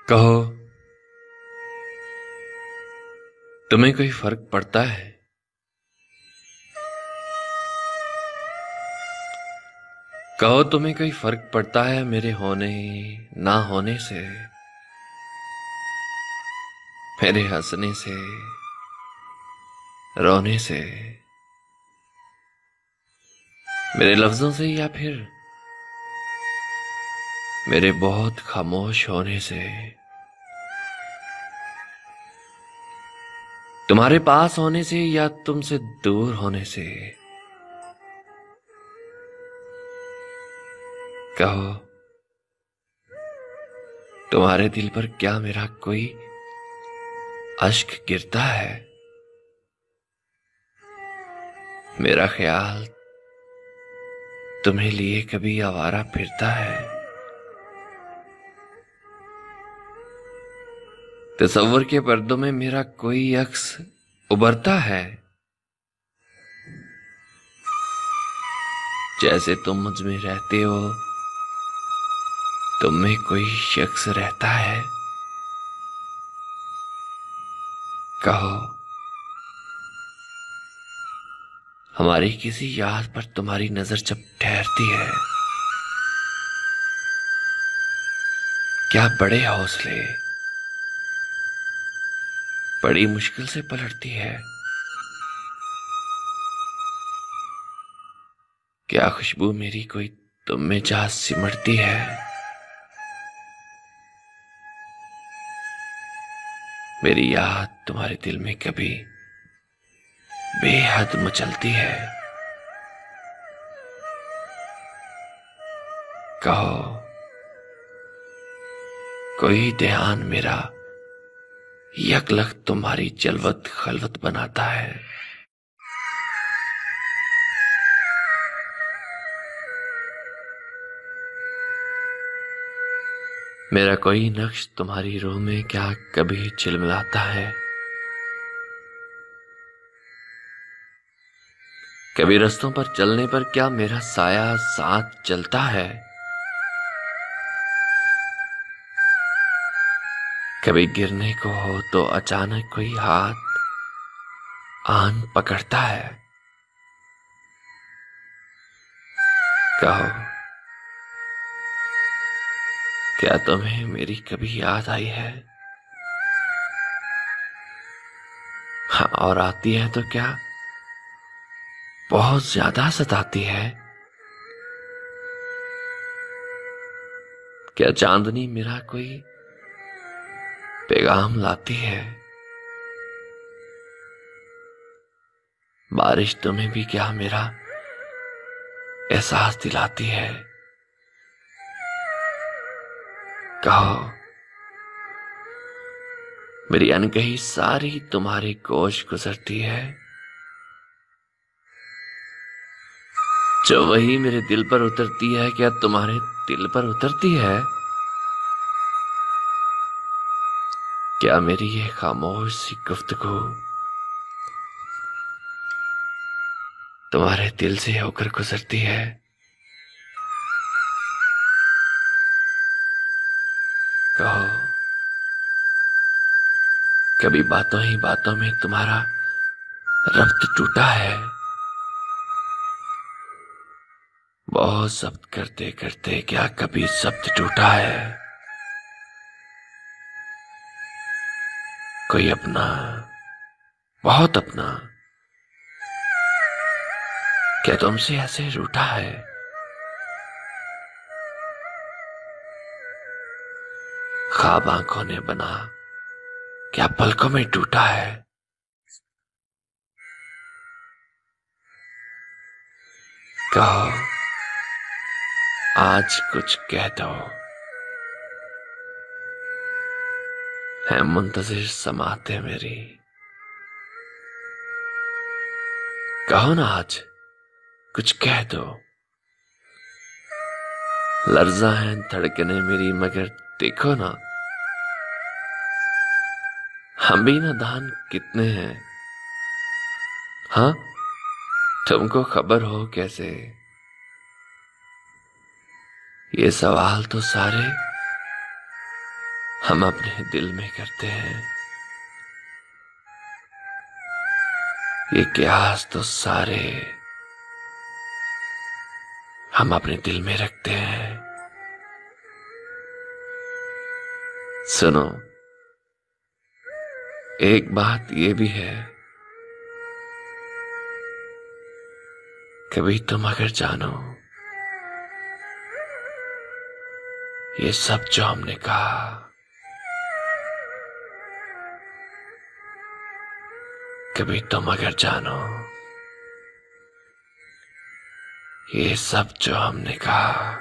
कहो, तुम्हें कोई फर्क पड़ता है? कहो, तुम्हें कोई फर्क पड़ता है मेरे होने ना होने से, मेरे हंसने से, रोने से, मेरे लफ्जों से, या फिर मेरे बहुत खामोश होने से, तुम्हारे पास होने से या तुमसे दूर होने से? कहो, तुम्हारे दिल पर क्या मेरा कोई अश्क गिरता है? मेरा ख्याल तुम्हें लिए कभी आवारा फिरता है? तसव्वुर के पर्दों में मेरा कोई अक्स उभरता है? जैसे तुम मुझ में रहते हो, तुम में कोई शख्स रहता है? कहो, हमारी किसी याद पर तुम्हारी नजर जब ठहरती है, क्या बड़े हौसले, बड़ी मुश्किल से पलटती है। क्या खुशबू मेरी कोई तुम में जा सिमटती है? मेरी याद तुम्हारे दिल में कभी बेहद मचलती है। कहो, कोई ध्यान मेरा यकलख तुम्हारी जलवत खलवत बनाता है। मेरा कोई नक्श तुम्हारी रूह में क्या कभी चिलमिलाता है? कभी रास्तों पर चलने पर क्या मेरा साया साथ चलता है? कभी गिरने को हो तो अचानक कोई हाथ आन पकड़ता है। कहो, क्या तुम्हें मेरी कभी याद आई है? हाँ, और आती है तो क्या बहुत ज्यादा सताती है? क्या चांदनी मेरा कोई पैगाम लाती है? बारिश तुम्हें भी क्या मेरा एहसास दिलाती है? कहो, मेरी अनकही सारी तुम्हारी गोश गुजरती है, जो वही मेरे दिल पर उतरती है, क्या तुम्हारे दिल पर उतरती है? क्या मेरी ये खामोश सी गुफ्तगू तुम्हारे दिल से होकर गुजरती है? कहो, कभी बातों ही बातों में तुम्हारा रब्त टूटा है? बहुत जब्त करते करते क्या कभी जब्त टूटा है? कोई अपना, बहुत अपना, क्या तुमसे ऐसे रूठा है? ख्वाब आंखों ने बना क्या पलकों में टूटा है? कहो, आज कुछ कह दो, है मुंतजिर समाते मेरी। कहो ना, आज कुछ कह दो। लर्जा है धड़कने मेरी, मगर देखो ना, हम भी नादान कितने हैं। हाँ, तुमको खबर हो कैसे? ये सवाल तो सारे हम अपने दिल में करते हैं। ये क्यास तो सारे हम अपने दिल में रखते हैं। सुनो, एक बात ये भी है, कभी तुम अगर जानो ये सब जो हमने कहा, कभी तुम अगर जानो ये सब जो हमने कहा,